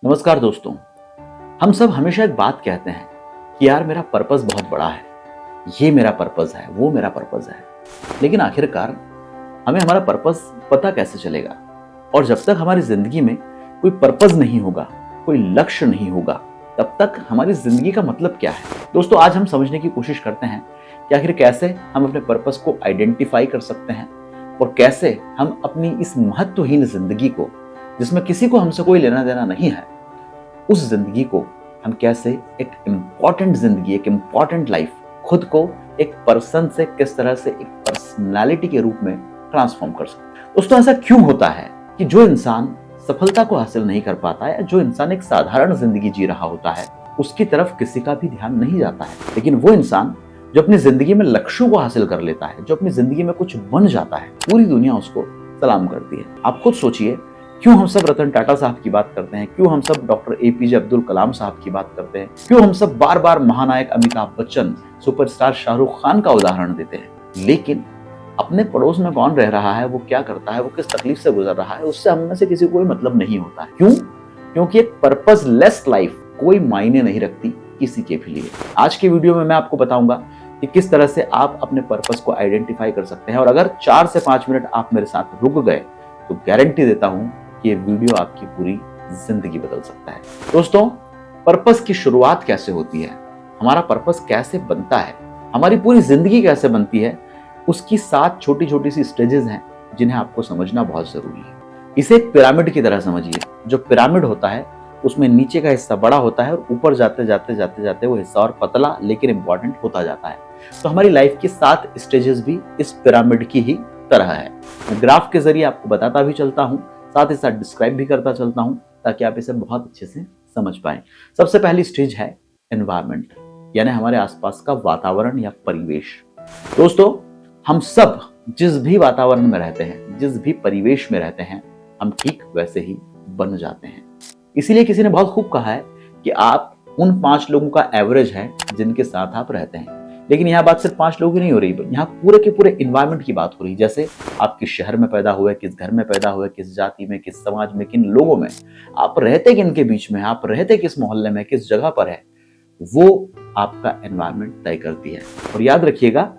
नमस्कार दोस्तों। हम सब हमेशा एक बात कहते हैं कि यार मेरा पर्पस बहुत बड़ा है, ये मेरा पर्पस है, वो मेरा पर्पस है। लेकिन आखिरकार हमें हमारा पर्पस पता कैसे चलेगा? और जब तक हमारी जिंदगी में कोई पर्पस नहीं होगा, कोई लक्ष्य नहीं होगा, तब तक हमारी जिंदगी का मतलब क्या है? दोस्तों, आज हम समझने की कोशिश करते हैं कि आखिर कैसे हम अपने पर्पस को आइडेंटिफाई कर सकते हैं और कैसे हम अपनी इस महत्वहीन जिंदगी को, जिसमें किसी को हमसे कोई लेना देना नहीं है, उस जिंदगी को हम कैसे एक इम्पॉर्टेंट जिंदगी, एक इम्पॉर्टेंट लाइफ, खुद को एक पर्सन से किस तरह से एक पर्सनालिटी के रूप में ट्रांसफॉर्म कर सकते हैं। दोस्तों, ऐसा क्यों होता है कि जो इंसान सफलता को हासिल नहीं कर पाता है, जो इंसान एक साधारण जिंदगी जी रहा होता है, उसकी तरफ किसी का भी ध्यान नहीं जाता है। लेकिन वो इंसान जो अपनी जिंदगी में लक्ष्यों को हासिल कर लेता है, जो अपनी जिंदगी में कुछ बन जाता है, पूरी दुनिया उसको सलाम करती है। आप खुद सोचिए, क्यों हम सब रतन टाटा साहब की बात करते हैं, क्यों हम सब डॉक्टर एपीजे अब्दुल कलाम साहब की बात करते हैं, क्यों हम सब बार बार महानायक अमिताभ बच्चन, सुपरस्टार शाहरुख खान का उदाहरण देते हैं। लेकिन अपने पड़ोस में कौन रह रहा है, वो क्या करता है, वो किस तकलीफ से गुजर रहा है, उससे हम में से किसी को कोई मतलब नहीं होता है। क्यों? क्योंकि एक पर्पसलेस लाइफ कोई मायने नहीं रखती किसी के भी लिए। आज के वीडियो में मैं आपको बताऊंगा कि किस तरह से आप अपने पर्पस को आइडेंटिफाई कर सकते हैं, और अगर 4 से 5 मिनट आप मेरे साथ रुक गए तो गारंटी देता हूं कि ये वीडियो आपकी पूरी जिंदगी बदल सकता है। दोस्तों, पर्पस की शुरुआत कैसे होती है, हमारा पर्पस कैसे बनता है, हमारी पूरी जिंदगी कैसे बनती है, उसकी 7 छोटी छोटी सी स्टेजेस हैं जिन्हें आपको समझना बहुत जरूरी है। इसे एक पिरामिड की तरह समझिए। जो पिरामिड होता है उसमें नीचे का हिस्सा बड़ा होता है और ऊपर जाते जाते जाते जाते वो हिस्सा और पतला लेकिन इंपॉर्टेंट होता जाता है। तो हमारी लाइफ की 7 स्टेजेस भी इस पिरामिड की ही तरह है। मैं ग्राफ के जरिए आपको बताता भी चलता हूँ, साथ ही साथ डिस्क्राइब भी करता चलता हूं, ताकि आप इसे बहुत अच्छे से समझ पाएं। सबसे पहली स्टेज है एनवायरनमेंट, यानी हमारे आसपास का वातावरण या परिवेश। दोस्तों, हम सब जिस भी वातावरण में रहते हैं, जिस भी परिवेश में रहते हैं, हम ठीक वैसे ही बन जाते हैं। इसीलिए किसी ने बहुत खूब कहा है कि आप उन 5 लोगों का एवरेज है जिनके साथ आप रहते हैं। लेकिन यहाँ बात सिर्फ 5 लोगों की नहीं हो रही, यहाँ पूरे के पूरे इन्वायरमेंट की बात हो रही है। जैसे आप किस शहर में पैदा हुए, किस घर में पैदा हुए, किस जाति में, किस समाज में, किन लोगों में आप रहते, किन के बीच में आप रहते, किस मोहल्ले में, किस जगह पर है, वो आपका एनवायरमेंट तय करती है। और याद रखिएगा,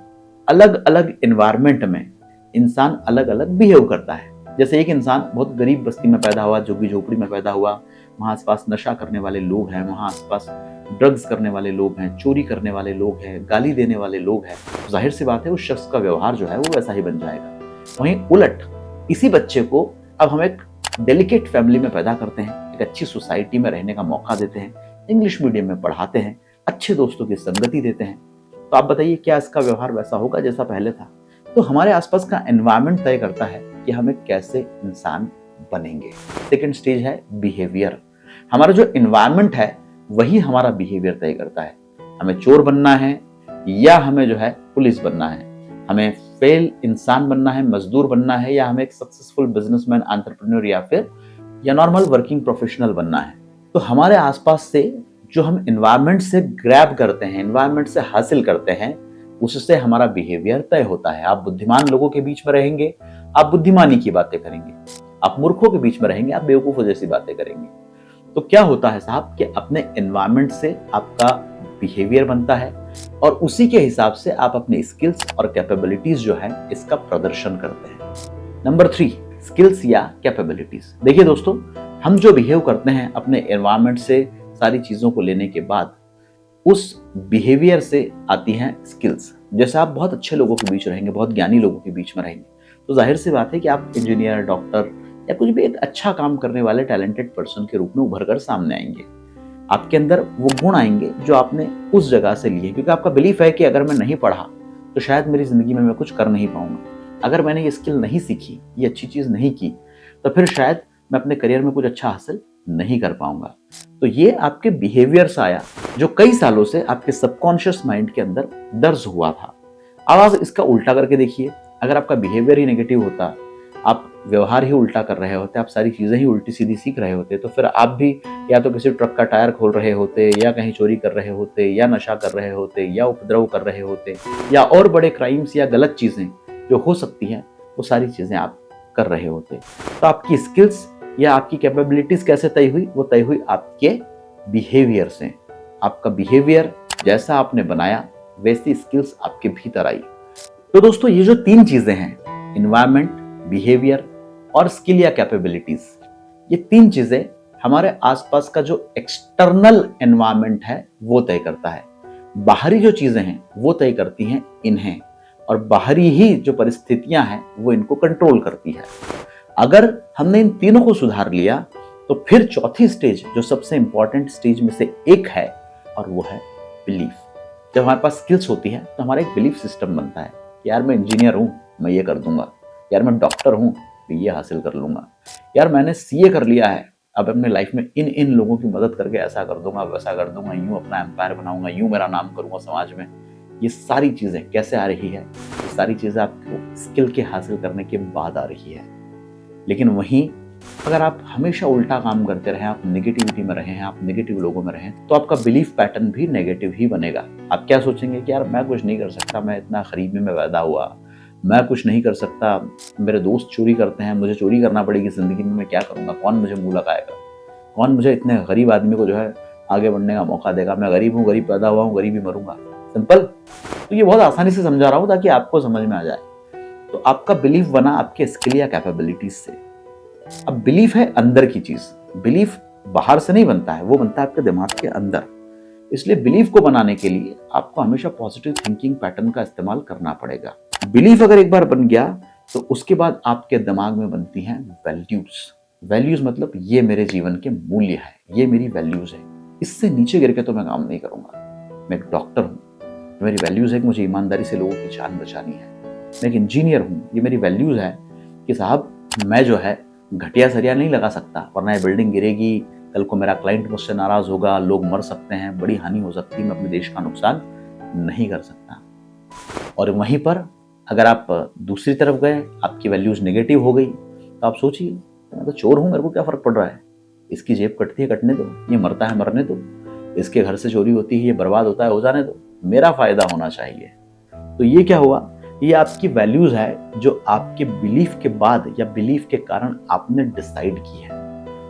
अलग अलग एनवायरमेंट में इंसान अलग अलग बिहेव करता है। जैसे एक इंसान बहुत गरीब बस्ती में पैदा हुआ, झुग्गी झोपड़ी में पैदा हुआ, वहां आसपास नशा करने वाले लोग हैं, वहां आसपास ड्रग्स करने वाले लोग हैं, चोरी करने वाले लोग हैं, गाली देने वाले लोग हैं, तो जाहिर सी बात है उस शख्स का व्यवहार जो है वो वैसा ही बन जाएगा। वहीं उलट इसी बच्चे को अब हम एक डेलिकेट फैमिली में पैदा करते हैं, एक अच्छी सोसाइटी में रहने का मौका देते हैं, इंग्लिश मीडियम में पढ़ाते हैं, अच्छे दोस्तों की संगति देते हैं, तो आप बताइए क्या इसका व्यवहार वैसा होगा जैसा पहले था? तो हमारे आसपास का एनवायरमेंट तय करता है कि हम एक कैसे इंसान बनेंगे। सेकेंड स्टेज है बिहेवियर। हमारा जो एनवायरमेंट है वही हमारा बिहेवियर तय करता है। हमें चोर बनना है या हमें जो है पुलिस बनना है, हमें फेल इंसान बनना है, मजदूर बनना है, या हमें एक सक्सेसफुल बिजनेसमैन, एंटरप्रेन्योर या नॉर्मल वर्किंग प्रोफेशनल बनना है। तो हमारे आसपास से जो हम एनवायरमेंट से ग्रैब करते हैं, एनवायरमेंट से हासिल करते हैं, उससे हमारा बिहेवियर तय होता है। आप बुद्धिमान लोगों के बीच में रहेंगे, आप बुद्धिमानी की बातें करेंगे। आप मूर्खों के बीच में रहेंगे, आप बेवकूफों जैसी बातें करेंगे। तो क्या होता है साहब कि अपने एनवायरनमेंट से आपका बिहेवियर बनता है और उसी के हिसाब से आप अपने स्किल्स और कैपेबिलिटीज जो है इसका प्रदर्शन करते हैं। नंबर 3, स्किल्स या कैपेबिलिटीज। देखिए दोस्तों, हम जो बिहेव करते हैं अपने एनवायरनमेंट से सारी चीजों को लेने के बाद, उस बिहेवियर से आती हैं स्किल्स। जैसे आप बहुत अच्छे लोगों के बीच रहेंगे, बहुत ज्ञानी लोगों के बीच में रहेंगे, तो जाहिर सी बात है कि आप इंजीनियर, डॉक्टर या कुछ भी एक अच्छा काम करने वाले टैलेंटेड पर्सन के रूप में उभर कर सामने आएंगे। आपके अंदर वो गुण आएंगे जो आपने उस जगह से लिए, क्योंकि आपका बिलीफ है कि अगर मैं नहीं पढ़ा तो शायद मेरी जिंदगी में मैं कुछ कर नहीं पाऊंगा। अगर मैंने ये स्किल नहीं सीखी, ये अच्छी चीज नहीं की, तो फिर शायद मैं अपने करियर में कुछ अच्छा हासिल नहीं कर पाऊंगा। तो ये आपके बिहेवियर से आया, जो कई सालों से आपके सबकॉन्शियस माइंड के अंदर दर्ज हुआ था। अब आप इसका उल्टा करके देखिए, अगर आपका बिहेवियर ही नेगेटिव होता, आप व्यवहार ही उल्टा कर रहे होते, आप सारी चीजें ही उल्टी सीधी सीख रहे होते, तो फिर आप भी या तो किसी ट्रक का टायर खोल रहे होते, या कहीं चोरी कर रहे होते, या नशा कर रहे होते, या उपद्रव कर रहे होते, या और बड़े क्राइम्स या गलत चीजें जो हो सकती हैं वो सारी चीजें आप कर रहे होते। तो आपकी स्किल्स या आपकी कैपेबिलिटीज कैसे तय हुई? वो तय हुई आपके बिहेवियर से। आपका बिहेवियर जैसा आपने बनाया वैसी स्किल्स आपके भीतर आई। तो दोस्तों, ये जो 3 चीजें हैं, एनवायरनमेंट, बिहेवियर और स्किल या कैपेबिलिटीज, ये 3 चीजें हमारे आसपास का जो एक्सटर्नल एनवायरनमेंट है वो तय करता है। बाहरी जो चीजें हैं वो तय करती हैं इन्हें, और बाहरी ही जो परिस्थितियां हैं वो इनको कंट्रोल करती है। अगर हमने इन तीनों को सुधार लिया तो फिर चौथी स्टेज, जो सबसे इंपॉर्टेंट स्टेज में से एक है, और वो है बिलीफ। जब हमारे पास स्किल्स होती है तो हमारा एक बिलीफ सिस्टम बनता है। यार मैं इंजीनियर हूं, मैं ये कर दूंगा। यार मैं डॉक्टर हूं, तो ये हासिल कर लूंगा। यार मैंने सीए कर लिया है, अब अपने लाइफ में इन इन लोगों की मदद करके ऐसा कर दूंगा, वैसा कर दूंगा, यूं अपना एम्पायर बनाऊंगा, यूं मेरा नाम करूंगा समाज में। ये सारी चीजें कैसे आ रही है? ये सारी चीजें आपको स्किल के हासिल करने के बाद आ रही है। लेकिन वहीं अगर आप हमेशा उल्टा काम करते रहे, आप नेगेटिविटी में रहे हैं, आप नेगेटिव लोगों में रहें, तो आपका बिलीफ पैटर्न भी नेगेटिव ही बनेगा। आप क्या सोचेंगे कि यार मैं कुछ नहीं कर सकता, मैं इतना गरीबी में पैदा हुआ, मैं कुछ नहीं कर सकता, मेरे दोस्त चोरी करते हैं, मुझे चोरी करना पड़ेगी जिंदगी में, मैं क्या करूंगा, कौन मुझे मुंह लगाएगा, कौन मुझे इतने गरीब आदमी को जो है आगे बढ़ने का मौका देगा, मैं गरीब हूँ, गरीब पैदा हुआ हूँ, गरीब ही मरूंगा। सिंपल। तो ये बहुत आसानी से समझा रहा हूँ ताकि आपको समझ में आ जाए। तो आपका बिलीफ बना आपके स्किल या कैपेबिलिटीज से। अब बिलीफ है अंदर की चीज, बिलीफ बाहर से नहीं बनता है, वो बनता है आपके दिमाग के अंदर। इसलिए बिलीफ को बनाने के लिए आपको हमेशा पॉजिटिव थिंकिंग पैटर्न का इस्तेमाल करना पड़ेगा। बिलीफ अगर एक बार बन गया तो उसके बाद आपके दिमाग में बनती हैं वैल्यूज। वैल्यूज मतलब ये मेरे जीवन के मूल्य है, ये मेरी वैल्यूज है, इससे नीचे गिर के तो मैं काम नहीं करूंगा। मैं एक डॉक्टर हूं, मेरी वैल्यूज है कि मुझे ईमानदारी से लोगों की जान बचानी है। मैं एक इंजीनियर हूं, ये मेरी वैल्यूज है कि साहब मैं जो है घटिया सरिया नहीं लगा सकता, वरना ये बिल्डिंग गिरेगी, कल को मेरा क्लाइंट मुझसे नाराज होगा, लोग मर सकते हैं, बड़ी हानि हो सकती है, मैं अपने देश का नुकसान नहीं कर सकता। और वहीं पर अगर आप दूसरी तरफ गए, आपकी वैल्यूज नेगेटिव हो गई, तो आप सोचिए मैं तो चोर हूं, मेरे को क्या फर्क पड़ रहा है, इसकी जेब कटती है कटने दो, ये मरता है मरने दो, इसके घर से चोरी होती है, ये बर्बाद होता है हो जाने दो, मेरा फायदा होना चाहिए। तो ये क्या हुआ? ये आपकी वैल्यूज है जो आपके बिलीफ के बाद या बिलीफ के कारण आपने डिसाइड की है।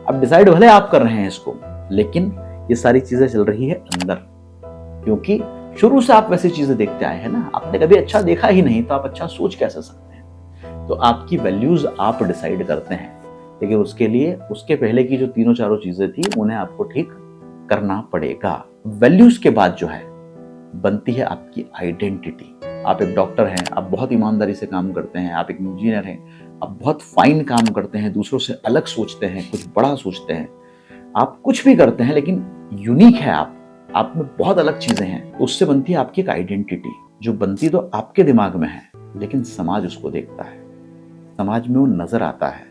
अब डिसाइड भले आप कर रहे हैं इसको, लेकिन ये सारी चीजें चल रही है अंदर, क्योंकि शुरू से आप वैसी चीजें देखते आए हैं ना। आपने कभी अच्छा देखा ही नहीं तो आप अच्छा सोच कैसे सकते हैं? तो आपकी वैल्यूज आप डिसाइड करते हैं, लेकिन उसके लिए उसके पहले की जो तीनों चारों चीजें थी उन्हें आपको ठीक करना पड़ेगा। वैल्यूज के बाद जो है बनती है आपकी आइडेंटिटी। आप एक डॉक्टर हैं, आप बहुत ईमानदारी से काम करते हैं, आप एक इंजीनियर हैं, आप बहुत फाइन काम करते हैं, दूसरों से अलग सोचते हैं, कुछ बड़ा सोचते हैं, आप कुछ भी करते हैं लेकिन यूनिक है आप में बहुत अलग चीजें हैं। उससे बनती है आपकी एक आइडेंटिटी, जो बनती तो आपके दिमाग में है लेकिन समाज उसको देखता है, समाज में वो नजर आता है।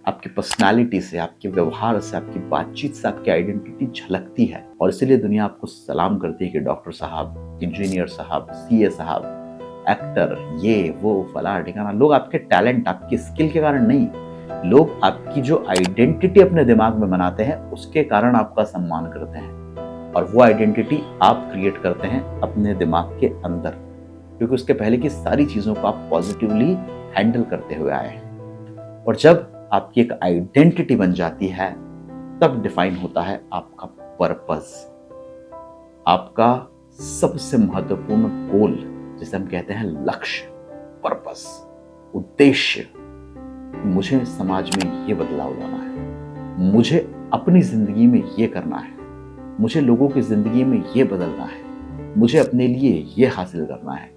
आपकी पर्सनालिटी से, आपके व्यवहार से, आपकी बातचीत से आपकी आइडेंटिटी झलकती है, और इसीलिए दुनिया आपको सलाम करती है कि डॉक्टर साहब, इंजीनियर साहब, सीए साहब, एक्टर, ये वो फला ठिकाना। लोग आपके टैलेंट, आपके स्किल के कारण नहीं, लोग आपकी जो आइडेंटिटी अपने दिमाग में बनाते हैं उसके कारण आपका सम्मान करते हैं, और वो आइडेंटिटी आप क्रिएट करते हैं अपने दिमाग के अंदर, क्योंकि उसके पहले की सारी चीजों को आप पॉजिटिवली हैंडल करते हुए आए हैं। और जब आपकी एक आइडेंटिटी बन जाती है तब डिफाइन होता है आपका पर्पस, आपका सबसे महत्वपूर्ण गोल, जिसे हम कहते हैं लक्ष्य, पर्पस, उद्देश्य। मुझे समाज में ये बदलाव लाना है, मुझे अपनी जिंदगी में ये करना है, मुझे लोगों की जिंदगी में ये बदलना है, मुझे अपने लिए ये हासिल करना है।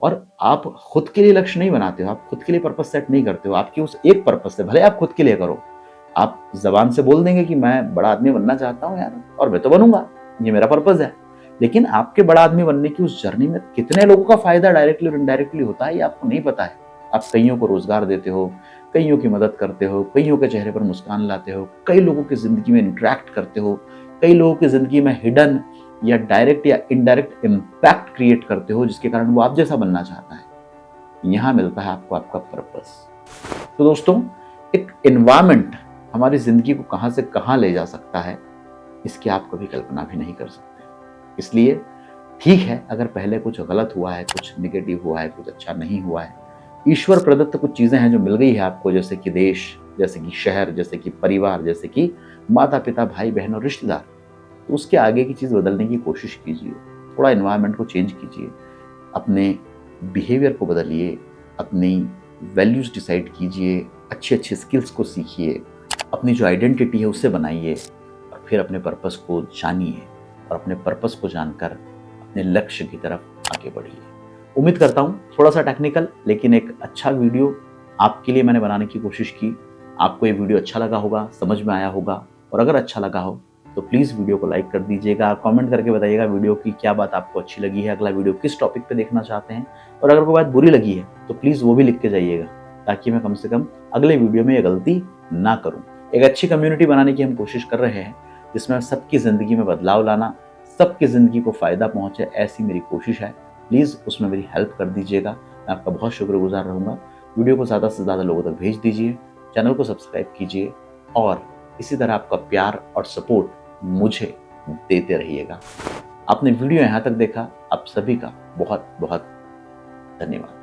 और आप खुद के लिए लक्ष्य नहीं बनाते हो, आप खुद के लिए पर्पस सेट नहीं करते हो, आपकी उस एक पर्पस से, भले आप खुद के लिए करो, आप जबान से बोल देंगे कि मैं बड़ा आदमी बनना चाहता हूं यार, और मैं तो बनूंगा, ये मेरा पर्पस है, लेकिन आपके बड़ा आदमी बनने की उस जर्नी में कितने लोगों का फायदा डायरेक्टली और इनडायरेक्टली होता है ये आपको नहीं पता है। आप कईयों को रोजगार देते हो, कईयों की मदद करते हो, कईयों के चेहरे पर मुस्कान लाते हो, कई लोगों की जिंदगी में इंटरेक्ट करते हो, कई लोगों की जिंदगी में हिडन या डायरेक्ट या इनडायरेक्ट इम्पैक्ट क्रिएट करते हो, जिसके कारण वो आप जैसा बनना चाहता है। यहां मिलता है आपको आपका पर्पस। तो दोस्तों, एक एनवायरनमेंट हमारी जिंदगी को कहां से कहां ले जा सकता है, इसकी आप कभी कल्पना भी नहीं कर सकते। इसलिए ठीक है, अगर पहले कुछ गलत हुआ है, कुछ निगेटिव हुआ है, कुछ अच्छा नहीं हुआ है, ईश्वर प्रदत्त कुछ चीजें हैं जो मिल गई है आपको, जैसे कि देश, जैसे कि शहर, जैसे कि परिवार, जैसे कि माता पिता, भाई बहन और रिश्तेदार, तो उसके आगे की चीज बदलने की कोशिश कीजिए। थोड़ा एनवायरनमेंट को चेंज कीजिए, अपने बिहेवियर को बदलिए, अपनी वैल्यूज डिसाइड कीजिए, अच्छे अच्छे स्किल्स को सीखिए, अपनी जो आइडेंटिटी है उसे बनाइए और फिर अपने पर्पस को जानिए और अपने पर्पस को जानकर अपने लक्ष्य की तरफ आगे बढ़िए। उम्मीद करता हूँ थोड़ा सा टेक्निकल लेकिन एक अच्छा वीडियो आपके लिए मैंने बनाने की कोशिश की। आपको ये वीडियो अच्छा लगा होगा, समझ में आया होगा, और अगर अच्छा लगा हो तो प्लीज़ वीडियो को लाइक कर दीजिएगा, कमेंट करके बताइएगा वीडियो की क्या बात आपको अच्छी लगी है, अगला वीडियो किस टॉपिक पे देखना चाहते हैं, और अगर कोई बात बुरी लगी है तो प्लीज़ वो भी लिख के जाइएगा ताकि मैं कम से कम अगले वीडियो में ये गलती ना करूँ। एक अच्छी कम्युनिटी बनाने की हम कोशिश कर रहे हैं जिसमें सबकी ज़िंदगी में बदलाव लाना, सबकी ज़िंदगी को फ़ायदा पहुँचे, ऐसी मेरी कोशिश है। प्लीज़ उसमें मेरी हेल्प कर दीजिएगा, मैं आपका बहुत शुक्रगुजार रहूँगा। वीडियो को ज़्यादा से ज़्यादा लोगों तक भेज दीजिए, चैनल को सब्सक्राइब कीजिए और इसी तरह आपका प्यार और सपोर्ट मुझे देते रहिएगा। आपने वीडियो यहाँ तक देखा, आप सभी का बहुत बहुत धन्यवाद।